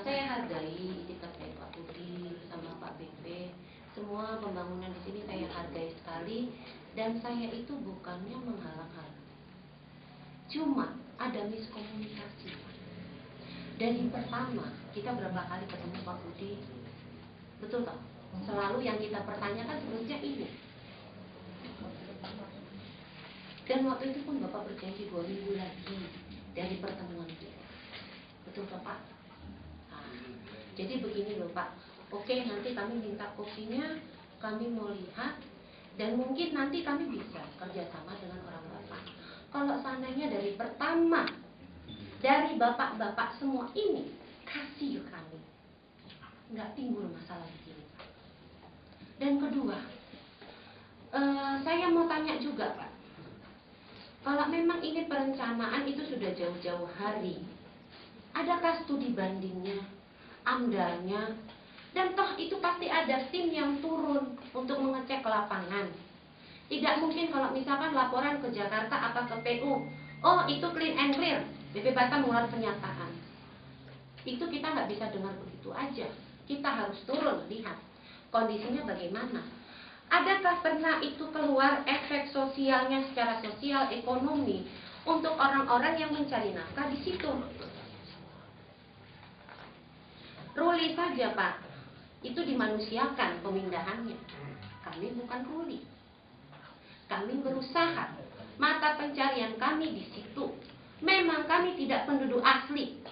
Saya hargai itikat baik Pak Budi bersama Pak BP. Semua pembangunan di sini saya hargai sekali, dan saya itu bukannya menghalang-halang. Cuma ada miskomunikasi. Dari pertama kita berapa kali ketemu Pak Budi, betul tak? Selalu yang kita pertanyakan sebetulnya ini. Dan waktu itu pun Bapak berjanji 2 minggu lagi dari pertemuan kita. Betul tak Pak? Nah, jadi begini loh Pak. Oke, nanti kami minta kopinya, kami mau lihat, dan mungkin nanti kami bisa kerjasama dengan orang Bapak. Kalau seandainya dari pertama, dari bapak-bapak semua ini kasih kami, nggak timbul masalah di sini Pak. Dan kedua, saya mau tanya juga Pak, kalau memang ini perencanaan itu sudah jauh-jauh hari, adakah studi bandingnya, amdalnya, dan toh itu pasti ada tim yang turun untuk mengecek ke lapangan. Tidak mungkin kalau misalkan laporan ke Jakarta atau ke PU, oh itu clean and clear, BP Batam mengeluarkan pernyataan. Itu kita nggak bisa dengar begitu aja. Kita harus turun lihat kondisinya bagaimana. Adakah pernah itu keluar efek sosialnya secara sosial ekonomi untuk orang-orang yang mencari nafkah di situ? Ruli saja Pak, itu dimanusiakan pemindahannya. Kami bukan ruli. Kami berusaha. Mata pencarian kami di situ. Memang kami tidak penduduk asli,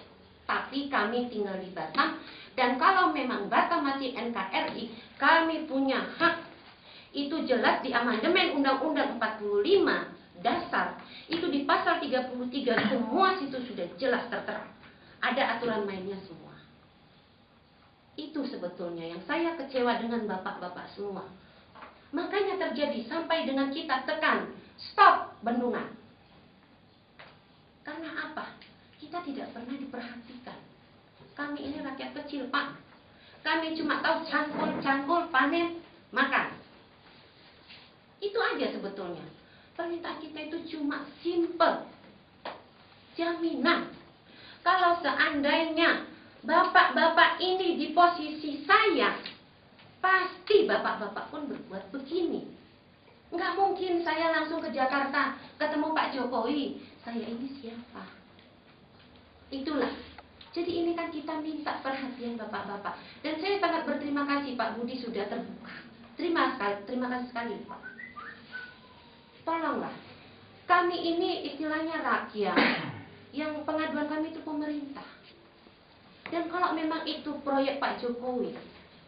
tapi kami tinggal di Batam. Dan kalau memang Batam masih NKRI, kami punya hak. Itu jelas di amandemen Undang-Undang 45 dasar. Itu di pasal 33 semua situ sudah jelas tertera. Ada aturan mainnya semua. Itu sebetulnya yang saya kecewa dengan bapak-bapak semua. Makanya terjadi sampai dengan kita tekan stop bendungan. Karena apa? Kita tidak pernah diperhatikan. Kami ini rakyat kecil Pak. Kami cuma tahu cangkul, panen, makan. Itu aja sebetulnya. Permintaan kita itu cuma simple. Jaminan. Kalau seandainya bapak-bapak ini di posisi saya, pasti bapak-bapak pun berbuat begini. Nggak mungkin saya langsung ke Jakarta ketemu Pak Jokowi. Saya ini siapa? Itulah. Jadi ini kan kita minta perhatian bapak-bapak. Dan saya sangat berterima kasih Pak Budi sudah terbuka. Terima kasih sekali Pak. Tolonglah, kami ini istilahnya rakyat, yang pengaduan kami itu pemerintah. Dan kalau memang itu proyek Pak Jokowi,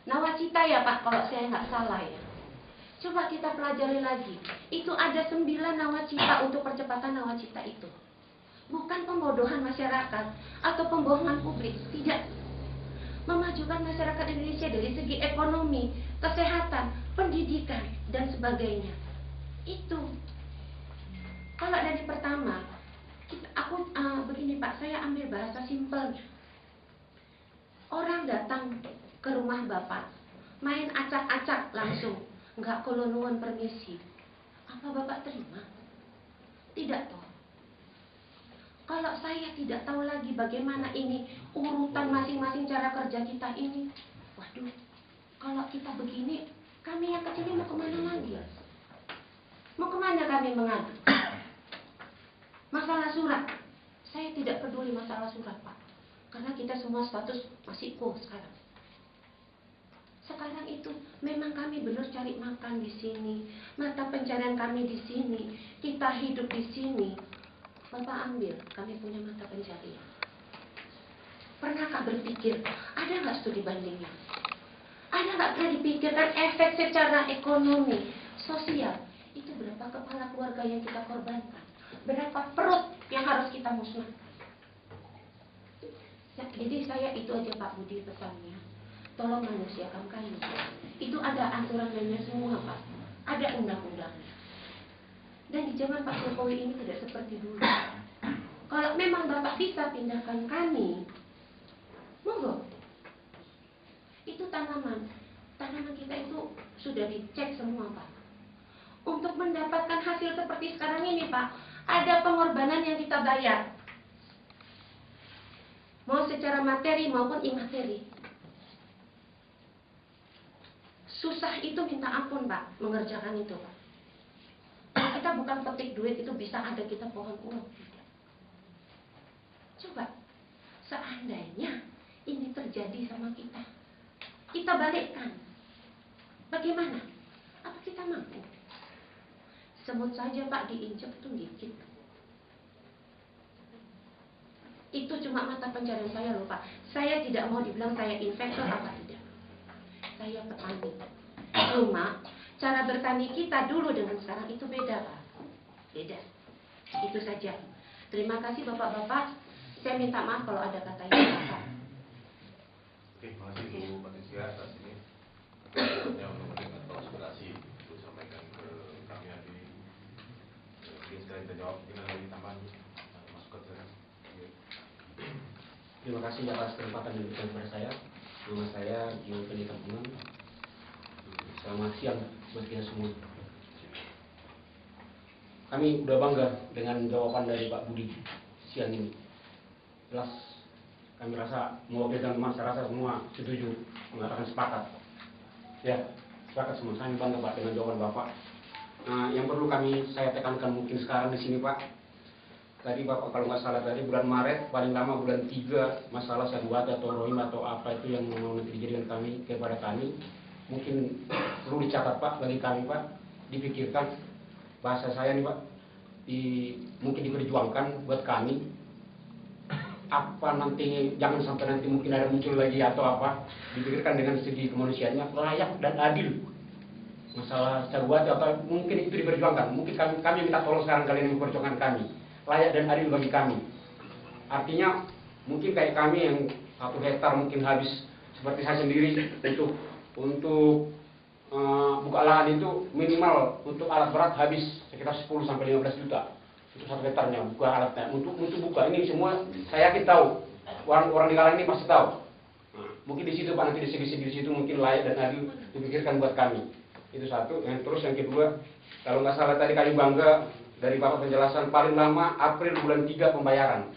nawacita ya Pak, kalau saya nggak salah ya. Coba kita pelajari lagi. Itu ada 9 nawacita untuk percepatan nawacita itu. Bukan pembodohan masyarakat atau pembohongan publik, tidak. Memajukan masyarakat Indonesia dari segi ekonomi, kesehatan, pendidikan, dan sebagainya. Itu. Kalau dari pertama, begini Pak, saya ambil bahasa simpelnya. Orang datang ke rumah Bapak, main acak-acak langsung, nggak kolonuan permisi. Apa Bapak terima? Tidak toh. Kalau saya tidak tahu lagi bagaimana ini urutan masing-masing cara kerja kita ini, waduh, kalau kita begini, kami yang kecil ini mau kemana lagi? Mau kemana kami mengadu? Masalah surat, saya tidak peduli masalah surat Pak, karena kita semua status masih sekarang. Sekarang itu memang kami benar cari makan di sini, mata pencarian kami di sini, kita hidup di sini. Bapak ambil, kami punya mata pencarian. Pernahkah berpikir, ada nggak studi bandingnya? Ada nggak pernah dipikirkan efek secara ekonomi, sosial? Itu berapa kepala keluarga yang kita korbankan? Berapa perut yang harus kita musnahkan? Ya, jadi saya itu aja Pak Budi pesannya. Tolong manusiakan kami. Itu ada aturan mainnya semua Pak. Ada undang-undangnya. Dan di zaman Pak Jokowi ini tidak seperti dulu. Kalau memang Bapak bisa pindahkan kami, monggo. Itu tanaman kita itu sudah dicek semua Pak. Untuk mendapatkan hasil seperti sekarang ini Pak, ada pengorbanan yang kita bayar. Mau secara materi maupun imateri. Susah itu minta ampun Pak, mengerjakan itu Pak. Kita bukan petik duit itu bisa ada kita pohon uang. Tidak. Coba, seandainya ini terjadi sama kita, kita balikkan. Bagaimana? Apa kita mampu? Semut saja Pak diinjak itu dikit. Itu cuma mata pencarian saya loh Pak. Saya tidak mau dibilang saya investor apa tidak. Saya petani. Cuma cara bertani kita dulu dengan sekarang itu beda Pak. Beda. Itu saja. Terima kasih Bapak-bapak. Saya minta maaf kalau ada kata yang salah. Oke, terima kasih Bu Patricia atas ini. Yang memberikan aspirasi itu sampaikan ke kami nanti. Mungkin sekarang kita jawab. Mungkin ada lagi tambahan masuk ke sana. Terima kasih atas kesempatan yang diberikan kepada saya. Nama saya Gio Pendeta Bungan. Selamat siang buat kita semua. Kami sudah bangga dengan jawaban dari Pak Budi siang ini. Jelas kami rasa mewakilkan masyarakat semua setuju, mengatakan sepakat. Ya, sepakat semua. Kami bangga Pak dengan jawaban Bapak. Nah, yang perlu saya tekankan mungkin sekarang di sini Pak. Tadi Bapak kalau nggak salah tadi bulan Maret, paling lama bulan 3 masalah syahwat atau rohim atau apa itu yang mau nanti dijadikan kami kepada kami. Mungkin perlu dicatat Pak bagi kami Pak, dipikirkan bahasa saya nih Pak, mungkin diperjuangkan buat kami. Apa nanti, jangan sampai nanti mungkin ada muncul lagi atau apa, dipikirkan dengan segi kemanusiaannya layak dan adil. Masalah syahwat atau mungkin itu diperjuangkan. Mungkin kami minta tolong sekarang kalian memperjuangkan kami. Layak dan adil bagi kami. Artinya mungkin kayak kami yang 1 hektar mungkin habis seperti saya sendiri untuk buka lahan itu minimal untuk alat berat habis sekitar 10 sampai 15 juta untuk 1 hektarnya buka alatnya untuk buka ini semua saya yakin tahu orang di kalangan ini pasti tahu. Mungkin di situ Pak nanti di segi situ mungkin layak dan adil dipikirkan buat kami. Itu satu. Terus yang kedua, kalau nggak salah tadi kami bangga dari Bapak penjelasan paling lama April bulan 3 pembayaran.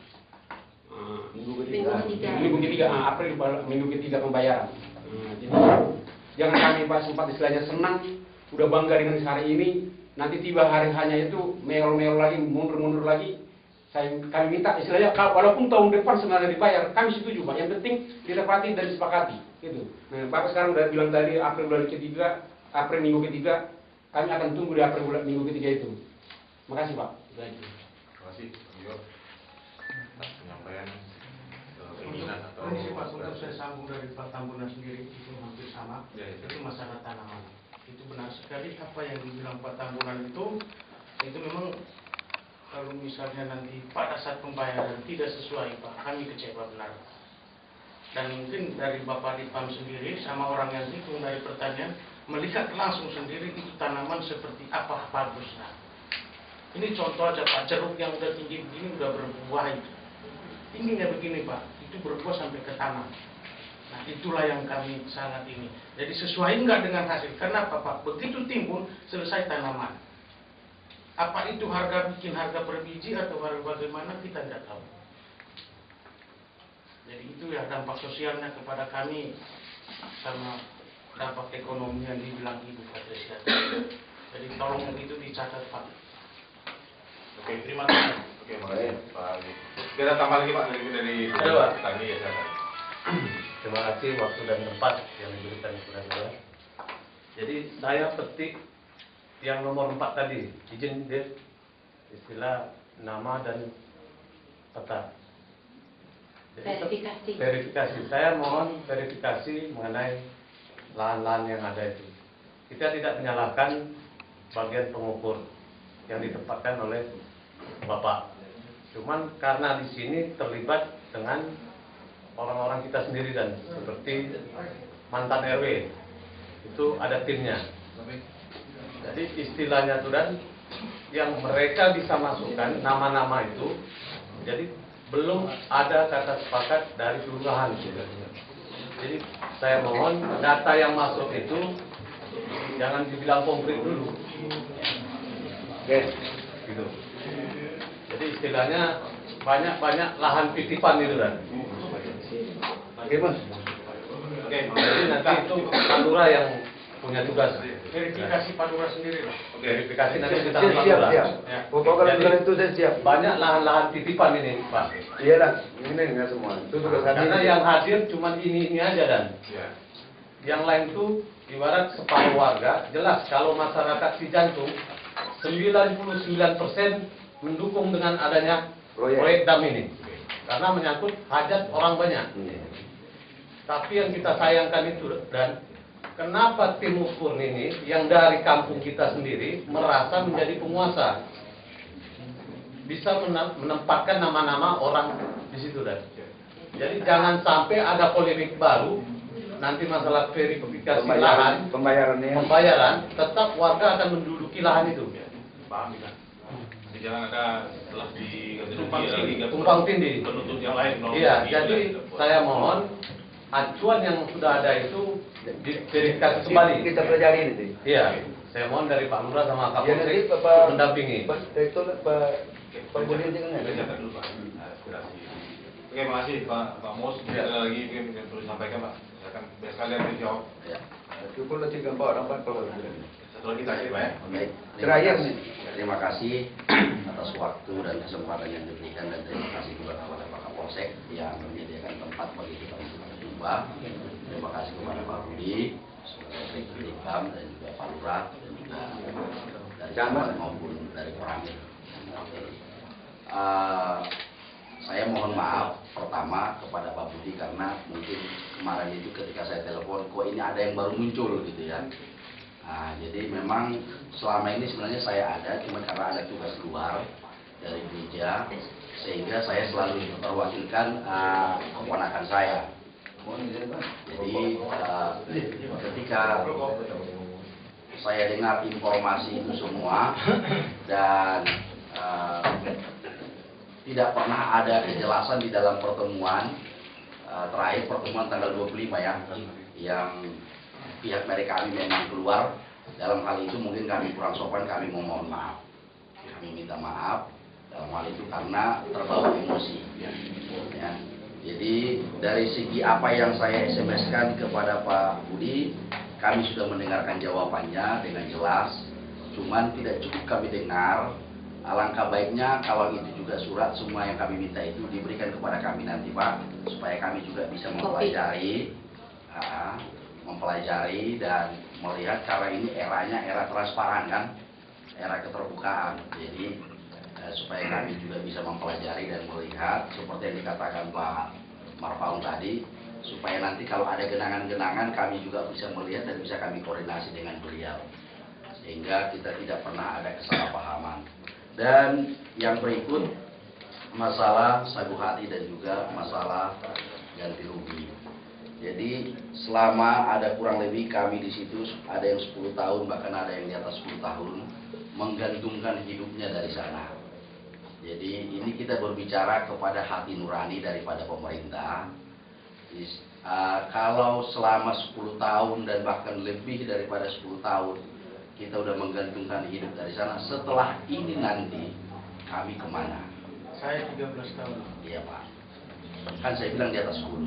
Minggu ketiga, April minggu ketiga pembayaran. Jadi jangan kami Pak sempat istilahnya senang, udah bangga dengan hari ini, nanti tiba hari hanya itu meol-meol lagi, mundur-mundur lagi. Kami minta istilahnya walaupun tahun depan sebenarnya dibayar, kami setuju Pak. Yang penting ditepati dan disepakati. Gitu. Nah, Bapak sekarang udah bilang tadi April bulan ketiga, April minggu ketiga, kami akan tunggu di April bulan minggu ketiga itu. Terima kasih Pak. Terima kasih Pak Gio atas penyampaian keinginan atau ini sih Pak, untuk saya sambung dari Pak Tambunan sendiri itu hampir sama. Ya. Itu masalah tanaman. Itu benar sekali apa yang dibilang Pak Tambunan itu memang kalau misalnya nanti pada saat pembayaran tidak sesuai Pak, kami kecewa benar. Dan mungkin dari Bapak Dipam sendiri sama orang yang hitung dari pertanian melihat langsung sendiri itu tanaman seperti apa bagusnya. Ini contoh aja Pak, jeruk yang udah tinggi begini udah berbuah itu. Tingginya begini Pak, itu berbuah sampai ke tanah. Nah itulah yang kami sangat ini. Jadi sesuai enggak dengan hasil. Kenapa Pak? Begitu timbul selesai tanaman. Apa itu bikin harga per biji atau harga bagaimana kita tidak tahu. Jadi itu ya dampak sosialnya kepada kami sama dampak ekonomi yang dibilang Ibu Patricia. Jadi tolong itu dicatat Pak. Oke, terima kasih. Oke, makasih Pak. Kita tambah lagi Pak dari petani ya saya. Terima kasih waktu dan tempat yang diberikan kepada saya. Jadi saya petik yang nomor 4 tadi, izin Dev, istilah nama dan peta. Verifikasi. Verifikasi. Saya mohon verifikasi mengenai lahan-lahan yang ada itu. Kita tidak menyalahkan bagian pengukur yang ditempatkan oleh Bapak. Cuman karena di sini terlibat dengan orang-orang kita sendiri dan seperti mantan RW itu ada timnya. Jadi istilahnya itu dan yang mereka bisa masukkan nama-nama itu, jadi belum ada kata sepakat dari kelurahan. Jadi saya mohon data yang masuk itu jangan dibilang konkret dulu. Oke, gitu. Jadi istilahnya banyak lahan titipan itu kan. Oke Mas. Oke, Jadi nanti itu Pak Lurah yang punya tugas. Verifikasi Pak Lurah sendiri lah. Verifikasi nanti kita Siap, Pak siap, Lurah. siap. Ya. Pokoknya Jadi, kalau itu saya siap. Banyak lahan-lahan titipan ini, Pak. Iyalah, ini enggak semua. Itu tugas kami. Karena yang hadir cuma ini aja dan ya. yang lain itu ibarat separuh warga. Jelas kalau masyarakat Cijantung 99% mendukung dengan adanya proyek dam ini. Karena menyangkut hajat orang banyak. Tapi yang kita sayangkan itu dan kenapa tim ukur ini yang dari kampung kita sendiri merasa menjadi penguasa, bisa menempatkan nama-nama orang di situ dan. Jadi jangan sampai ada polemik baru nanti masalah verifikasi lahan, pembayaran, tetap warga akan menduduki lahan itu. Paham kita. Jadi jangan ada setelah Tumpang tindih. penuntut yang lain. Iya, jadi saya mohon acuan yang sudah ada itu diverifikasi kembali. Kita pelajari ini. Iya, saya mohon dari Pak Lurah sama Ya nanti Kapolsek Pak mendampingi. Itu Pak Budi jangan. Bacakan dulu Pak. Aspirasi. Oke, makasih Pak Mus. Ada lagi mungkin yang perlu disampaikan Pak. Silakan biar sekalian dijawab. Ya. Cukup lah 3 orang Pak kalau. Satu lagi terakhir Pak ya. Baik. Terakhir nih. Terima kasih atas waktu dan kesempatan yang diberikan dan terima kasih juga kepada Pak Kapolsek yang menyediakan tempat bagi kita untuk berjumpa. Terima kasih kepada Pak Budi, sebagai Sekretariat Kam dan juga Pak Lurah dan juga dari Camat maupun dari Koramil. Saya mohon maaf pertama kepada Pak Budi karena mungkin kemarin itu ketika saya telepon kok ini ada yang baru muncul gitu ya. Nah, jadi memang selama ini sebenarnya saya ada, cuma karena ada tugas luar dari gereja, sehingga saya selalu terwakilkan keponakan saya. Jadi ketika saya dengar informasi itu semua dan tidak pernah ada kejelasan di dalam pertemuan terakhir pertemuan tanggal 25 ya, yang pihak dari kami memang keluar. Dalam hal itu mungkin kami kurang sopan, kami mohon maaf. Kami minta maaf dalam hal itu karena terbawa emosi. Ya. Jadi dari segi apa yang saya SMS-kan kepada Pak Budi, kami sudah mendengarkan jawabannya dengan jelas. Cuman tidak cukup kami dengar. Alangkah baiknya kalau itu juga surat semua yang kami minta itu diberikan kepada kami nanti Pak, supaya kami juga bisa mempelajari dan melihat karena ini eranya era transparan kan, era keterbukaan. Jadi supaya kami juga bisa mempelajari dan melihat seperti yang dikatakan Pak Marpaung tadi, supaya nanti kalau ada genangan-genangan kami juga bisa melihat dan bisa kami koordinasi dengan beliau, sehingga kita tidak pernah ada kesalahpahaman. Dan yang berikut masalah sagu hati dan juga masalah ganti rugi. Jadi selama ada kurang lebih kami di situ ada yang 10 tahun bahkan ada yang di atas 10 tahun menggantungkan hidupnya dari sana. Jadi ini kita berbicara kepada hati nurani daripada pemerintah. Kalau selama 10 tahun dan bahkan lebih daripada 10 tahun kita udah menggantungkan hidup dari sana, setelah ini nanti kami kemana? Saya 13 tahun. Iya Pak. Kan saya bilang di atas 10.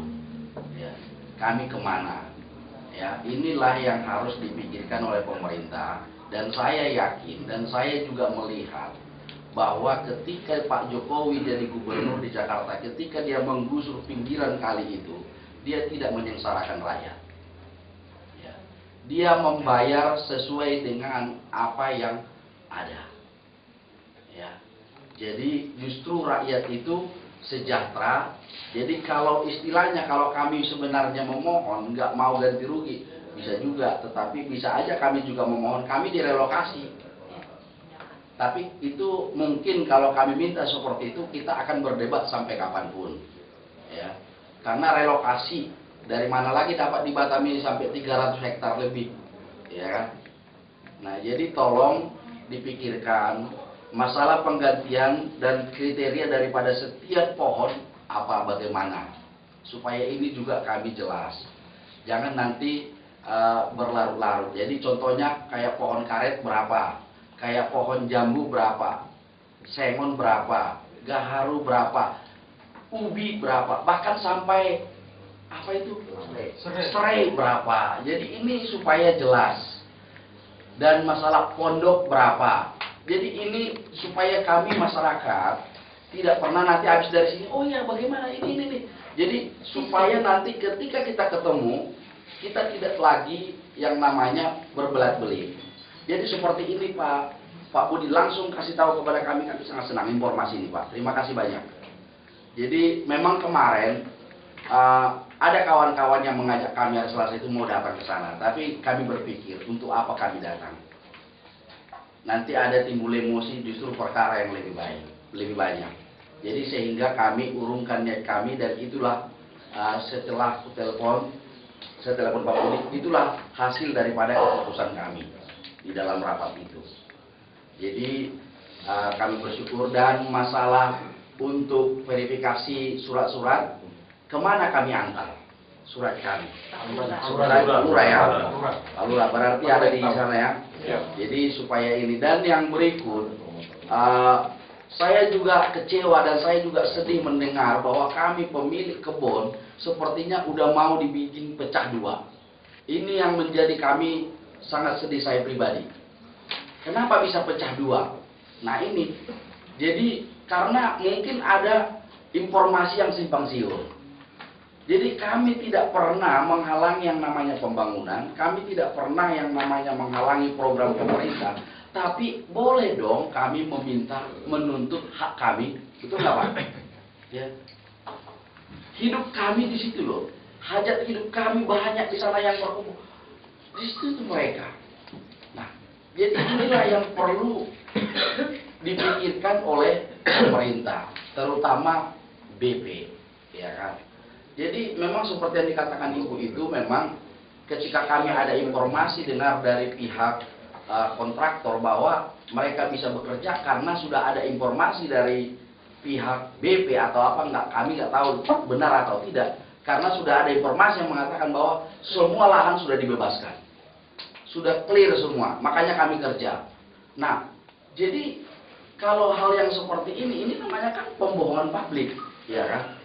Ya. Kami kemana? Ya, inilah yang harus dipikirkan oleh pemerintah. Dan saya yakin dan saya juga melihat bahwa ketika Pak Jokowi jadi gubernur di Jakarta, ketika dia menggusur pinggiran kali itu, dia tidak menyengsarakan rakyat. Ya. Dia membayar sesuai dengan apa yang ada. Ya. Jadi justru rakyat itu sejahtera. Jadi kalau istilahnya kalau kami sebenarnya memohon nggak mau ganti rugi bisa juga, tetapi bisa aja kami juga memohon kami direlokasi. Tapi itu mungkin kalau kami minta seperti itu kita akan berdebat sampai kapanpun, ya. Karena relokasi dari mana lagi dapat di Batam ini sampai 300 hektar lebih, ya kan? Nah jadi tolong dipikirkan masalah penggantian dan kriteria daripada setiap pohon apa bagaimana supaya ini juga kami jelas, jangan nanti berlarut-larut. Jadi contohnya kayak pohon karet berapa, kayak pohon jambu berapa, sengon berapa, gaharu berapa, ubi berapa, bahkan sampai apa itu serai berapa. Jadi ini supaya jelas. Dan masalah pondok berapa. Jadi ini supaya kami masyarakat tidak pernah nanti habis dari sini, oh ya bagaimana ini. Jadi supaya nanti ketika kita ketemu, kita tidak lagi yang namanya berbelat-belit. Jadi seperti ini Pak Budi langsung kasih tahu kepada kami sangat senang informasi ini Pak. Terima kasih banyak. Jadi memang kemarin ada kawan-kawan yang mengajak kami hari Selasa itu mau datang ke sana, tapi kami berpikir untuk apa kami datang. Nanti ada timbul emosi, justru perkara yang lebih banyak. Jadi sehingga kami urungkan niat kami, dan itulah setelah telepon Pak Budi, itulah hasil daripada keputusan kami di dalam rapat itu. Jadi kami bersyukur. Dan masalah untuk verifikasi surat-surat, kemana kami antar surat kami? Surat lurah ya. Lurah berarti ada di sana ya. Jadi supaya ini. Dan yang berikut, saya juga kecewa dan saya juga sedih mendengar bahwa kami pemilik kebun sepertinya udah mau dibikin pecah dua. Ini yang menjadi kami sangat sedih, saya pribadi. Kenapa bisa pecah dua? Nah ini, jadi karena mungkin ada informasi yang simpang siur. Jadi kami tidak pernah menghalangi yang namanya pembangunan, kami tidak pernah yang namanya menghalangi program pemerintah, tapi boleh dong kami menuntut hak kami, betul nggak Pak? Ya. Hidup kami di situ loh, hajat hidup kami banyak di sana yang berkumpul, di situ itu mereka. Nah, jadi inilah yang perlu dipikirkan oleh pemerintah, terutama BP, ya kan? Jadi memang seperti yang dikatakan Ibu itu, memang ketika kami ada informasi dengar dari pihak kontraktor bahwa mereka bisa bekerja karena sudah ada informasi dari pihak BP atau apa, kami nggak tahu benar atau tidak, karena sudah ada informasi yang mengatakan bahwa semua lahan sudah dibebaskan, sudah clear semua, makanya kami kerja. Nah, jadi kalau hal yang seperti ini namanya kan pembohongan publik, ya kan?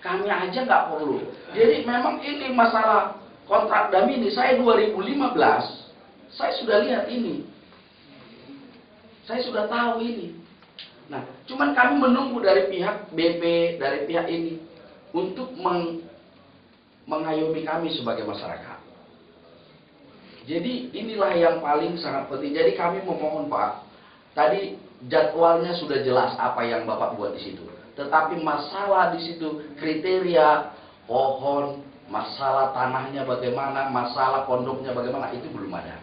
Kami aja nggak perlu. Jadi memang ini masalah kontrak dami ini, saya 2015, saya sudah lihat ini. Saya sudah tahu ini. Nah, cuman kami menunggu dari pihak BP, dari pihak ini, untuk mengayomi kami sebagai masyarakat. Jadi inilah yang paling sangat penting. Jadi kami memohon Pak, tadi jadwalnya sudah jelas apa yang Bapak buat di situ. Tetapi masalah di situ kriteria pohon, masalah tanahnya bagaimana, masalah pondoknya bagaimana, itu belum ada.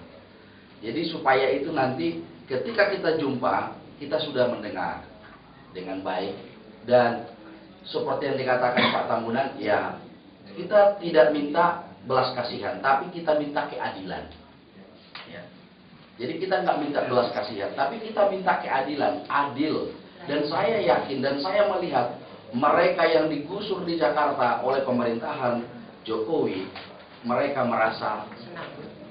Jadi supaya itu nanti ketika kita jumpa, kita sudah mendengar dengan baik. Dan seperti yang dikatakan Pak Tambunan, ya kita tidak minta belas kasihan, tapi kita minta keadilan. Ya. Jadi kita nggak minta belas kasihan, tapi kita minta keadilan, adil. Dan saya yakin dan saya melihat mereka yang digusur di Jakarta oleh pemerintahan Jokowi, mereka merasa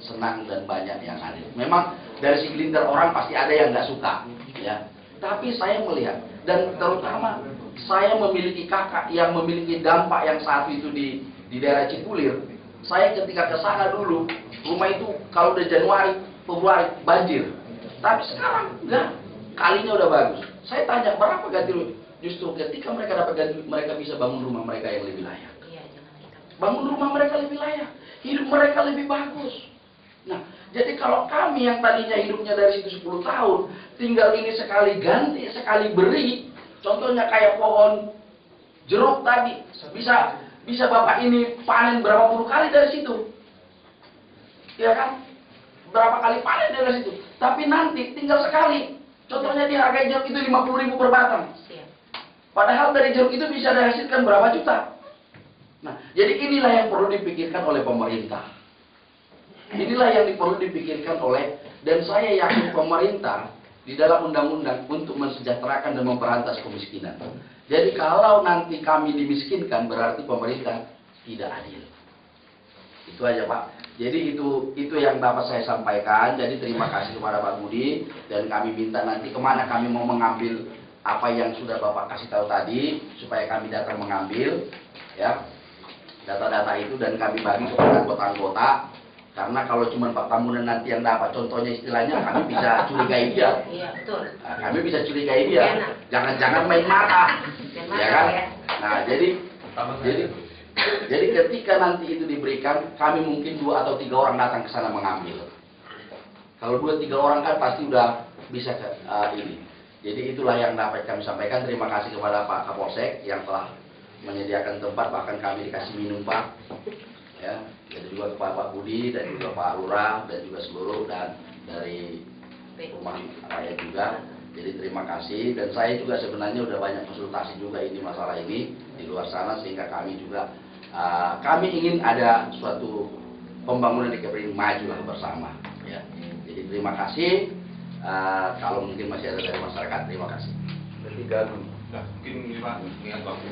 senang dan banyak yang adil. Memang dari segelintir orang pasti ada yang nggak suka, ya. Tapi saya melihat, dan terutama saya memiliki kakak yang memiliki dampak yang saat itu di daerah Cipulir. Saya ketika ke sana dulu, rumah itu kalau udah Januari, Februari banjir. Tapi sekarang enggak, kalinya udah bagus. Saya tanya berapa ganti rugi? Justru ketika mereka dapat ganti, mereka bisa bangun rumah mereka yang lebih layak. Bangun rumah mereka lebih layak, hidup mereka lebih bagus. Nah, jadi kalau kami yang tadinya hidupnya dari situ 10 tahun, tinggal ini sekali ganti, sekali beri, contohnya kayak pohon jeruk tadi, bisa Bapak ini panen berapa puluh kali dari situ. Ya kan? Berapa kali panen dari situ. Tapi nanti tinggal sekali. Contohnya di harga jeruk itu 50.000 per batang. Padahal dari jeruk itu bisa dihasilkan berapa juta. Nah, jadi inilah yang perlu dipikirkan oleh pemerintah. Inilah yang perlu dipikirkan oleh, dan saya yakin pemerintah di dalam undang-undang untuk mensejahterakan dan memberantas kemiskinan. Jadi kalau nanti kami dimiskinkan, berarti pemerintah tidak adil. Itu aja Pak. Jadi itu yang dapat saya sampaikan. Jadi terima kasih kepada Pak Budi, dan kami minta nanti kemana kami mau mengambil apa yang sudah Bapak kasih tahu tadi supaya kami datang mengambil ya data-data itu dan kami bagi kepada anggota-anggota. Karena kalau cuma Pak Tambunan nanti yang dapat, contohnya istilahnya kami bisa curigai dia. Iya, betul. Nah, kami bisa curigai dia. Jangan-jangan main mata, ya kan? Nah, jadi ketika nanti itu diberikan, kami mungkin 2 atau 3 orang datang ke sana mengambil. Kalau 2-3 orang kan pasti udah bisa ke ini. Jadi itulah yang dapat kami sampaikan. Terima kasih kepada Pak Kapolsek yang telah menyediakan tempat, bahkan kami dikasih minum Pak. Ya, dan juga kepada Pak Budi dan juga Pak Lurah dan juga seluruh dan dari rumah rakyat juga. Jadi terima kasih, dan saya juga sebenarnya udah banyak konsultasi juga ini masalah ini di luar sana, sehingga kami juga kami ingin ada suatu pembangunan di Kepri maju lah bersama. Ya. Jadi terima kasih. Kalau mungkin masih ada dari masyarakat, terima kasih. Bertiga dulu. Nah, mungkin ini Pak, ingat waktu